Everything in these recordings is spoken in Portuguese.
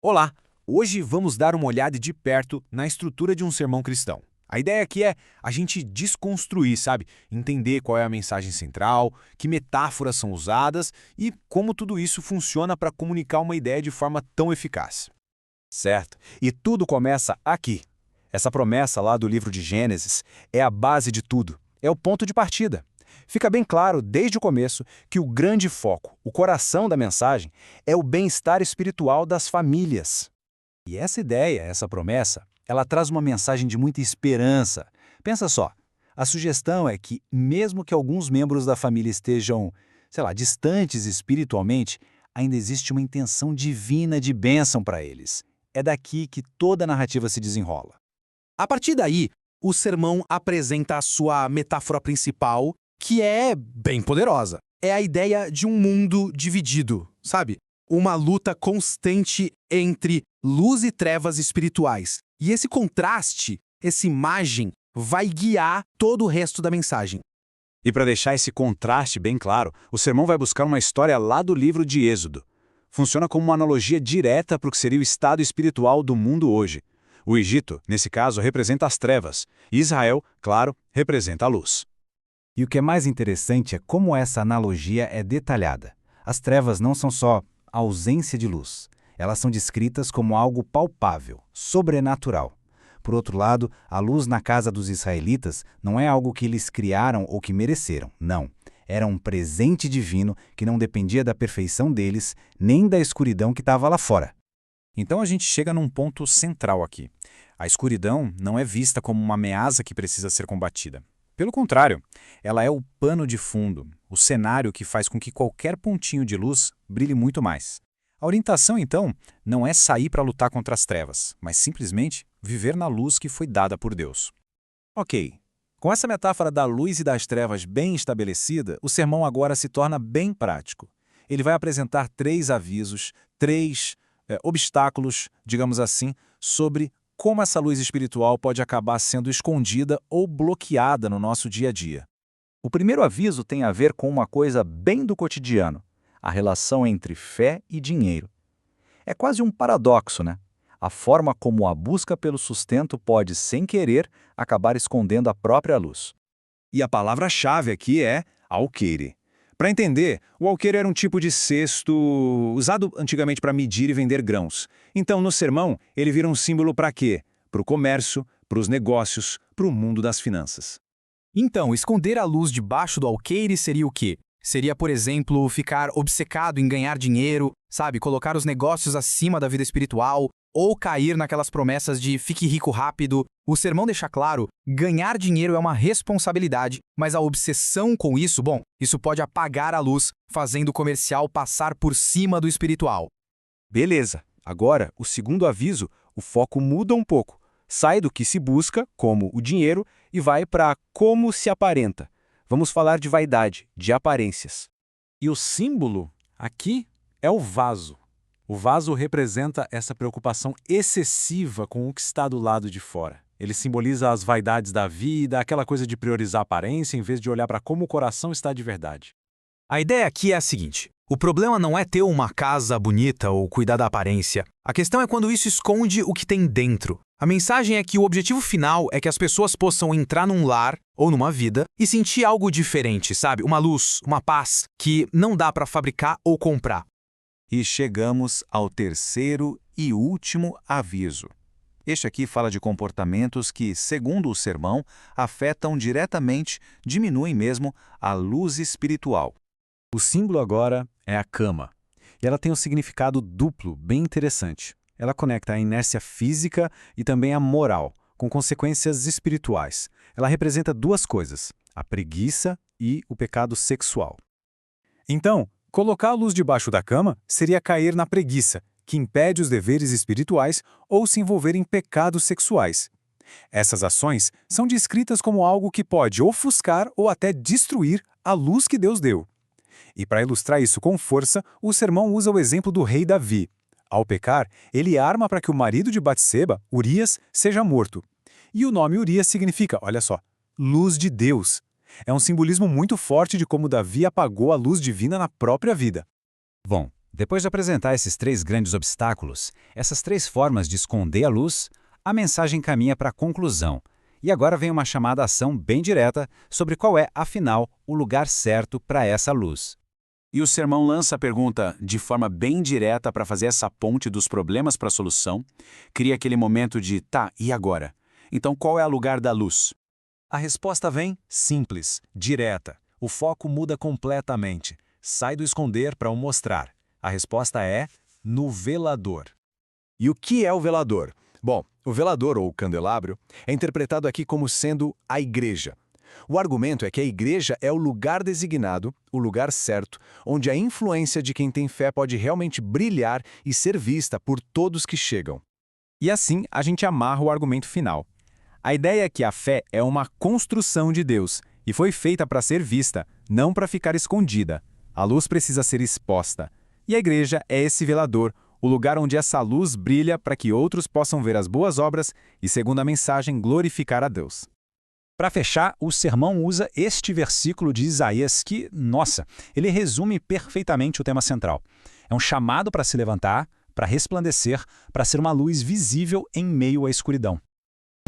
Olá! Hoje vamos dar uma olhada de perto na estrutura de um sermão cristão. A ideia aqui é a gente desconstruir, sabe? Entender qual é a mensagem central, que metáforas são usadas e como tudo isso funciona para comunicar uma ideia de forma tão eficaz. Certo. E tudo começa aqui. Essa promessa lá do livro de Gênesis é a base de tudo. É o ponto de partida. Fica bem claro desde o começo que o grande foco, o coração da mensagem, é o bem-estar espiritual das famílias. E essa ideia, essa promessa, ela traz uma mensagem de muita esperança. Pensa só, a sugestão é que, mesmo que alguns membros da família estejam, distantes espiritualmente, ainda existe uma intenção divina de bênção para eles. É daqui que toda a narrativa se desenrola. A partir daí, o sermão apresenta a sua metáfora principal, que é bem poderosa. É a ideia de um mundo dividido, sabe? Uma luta constante entre luz e trevas espirituais. E esse contraste, essa imagem, vai guiar todo o resto da mensagem. E para deixar esse contraste bem claro, o sermão vai buscar uma história lá do livro de Êxodo. Funciona como uma analogia direta para o que seria o estado espiritual do mundo hoje. O Egito, nesse caso, representa as trevas, e Israel, claro, representa a luz. E o que é mais interessante é como essa analogia é detalhada. As trevas não são só a ausência de luz. Elas são descritas como algo palpável, sobrenatural. Por outro lado, a luz na casa dos israelitas não é algo que eles criaram ou que mereceram, não. Era um presente divino que não dependia da perfeição deles, nem da escuridão que estava lá fora. Então a gente chega num ponto central aqui. A escuridão não é vista como uma ameaça que precisa ser combatida. Pelo contrário, ela é o pano de fundo, o cenário que faz com que qualquer pontinho de luz brilhe muito mais. A orientação, então, não é sair para lutar contra as trevas, mas simplesmente viver na luz que foi dada por Deus. Ok, com essa metáfora da luz e das trevas bem estabelecida, o sermão agora se torna bem prático. Ele vai apresentar 3 avisos, 3 obstáculos, digamos assim, sobre como essa luz espiritual pode acabar sendo escondida ou bloqueada no nosso dia a dia. O primeiro aviso tem a ver com uma coisa bem do cotidiano, a relação entre fé e dinheiro. É quase um paradoxo, né? A forma como a busca pelo sustento pode, sem querer, acabar escondendo a própria luz. E a palavra-chave aqui é alqueire. Para entender, o alqueire era um tipo de cesto usado antigamente para medir e vender grãos. Então, no sermão, ele vira um símbolo para quê? Para o comércio, para os negócios, para o mundo das finanças. Então, esconder a luz debaixo do alqueire seria o quê? Seria, por exemplo, ficar obcecado em ganhar dinheiro, sabe? Colocar os negócios acima da vida espiritual, ou cair naquelas promessas de fique rico rápido. O sermão deixa claro, ganhar dinheiro é uma responsabilidade, mas a obsessão com isso, isso pode apagar a luz, fazendo o comercial passar por cima do espiritual. Beleza. Agora, o segundo aviso, o foco muda um pouco. Sai do que se busca, como o dinheiro, e vai para como se aparenta. Vamos falar de vaidade, de aparências. E o símbolo aqui é o vaso. O vaso representa essa preocupação excessiva com o que está do lado de fora. Ele simboliza as vaidades da vida, aquela coisa de priorizar a aparência em vez de olhar para como o coração está de verdade. A ideia aqui é a seguinte: o problema não é ter uma casa bonita ou cuidar da aparência. A questão é quando isso esconde o que tem dentro. A mensagem é que o objetivo final é que as pessoas possam entrar num lar ou numa vida e sentir algo diferente, sabe? Uma luz, uma paz que não dá para fabricar ou comprar. E chegamos ao terceiro e último aviso. Este aqui fala de comportamentos que, segundo o sermão, afetam diretamente, diminuem mesmo, a luz espiritual. O símbolo agora é a cama. E ela tem um significado duplo, bem interessante. Ela conecta a inércia física e também a moral, com consequências espirituais. Ela representa 2 coisas, a preguiça e o pecado sexual. Então, colocar a luz debaixo da cama seria cair na preguiça, que impede os deveres espirituais ou se envolver em pecados sexuais. Essas ações são descritas como algo que pode ofuscar ou até destruir a luz que Deus deu. E para ilustrar isso com força, o sermão usa o exemplo do rei Davi. Ao pecar, ele arma para que o marido de Batseba, Urias, seja morto. E o nome Urias significa, olha só, luz de Deus. É um simbolismo muito forte de como Davi apagou a luz divina na própria vida. Bom, Depois de apresentar esses 3 grandes obstáculos, essas 3 formas de esconder a luz, a mensagem caminha para a conclusão. E agora vem uma chamada à ação bem direta sobre qual é, afinal, o lugar certo para essa luz. E o sermão lança a pergunta de forma bem direta para fazer essa ponte dos problemas para a solução, cria aquele momento de tá, e agora? Então qual é o lugar da luz? A resposta vem simples, direta. O foco muda completamente. Sai do esconder para o mostrar. A resposta é no velador. E o que é o velador? Bom, o velador, ou candelabro, é interpretado aqui como sendo a igreja. O argumento é que a igreja é o lugar designado, o lugar certo, onde a influência de quem tem fé pode realmente brilhar e ser vista por todos que chegam. E assim, a gente amarra o argumento final. A ideia é que a fé é uma construção de Deus e foi feita para ser vista, não para ficar escondida. A luz precisa ser exposta. E a igreja é esse velador, o lugar onde essa luz brilha para que outros possam ver as boas obras e, segundo a mensagem, glorificar a Deus. Para fechar, o sermão usa este versículo de Isaías que, nossa, ele resume perfeitamente o tema central. É um chamado para se levantar, para resplandecer, para ser uma luz visível em meio à escuridão.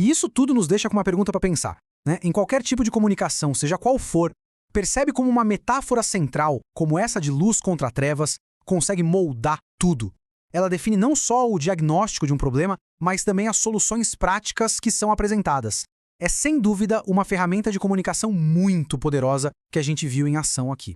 E isso tudo nos deixa com uma pergunta para pensar, né? Em qualquer tipo de comunicação, seja qual for, percebe como uma metáfora central, como essa de luz contra trevas, consegue moldar tudo. Ela define não só o diagnóstico de um problema, mas também as soluções práticas que são apresentadas. É sem dúvida uma ferramenta de comunicação muito poderosa que a gente viu em ação aqui.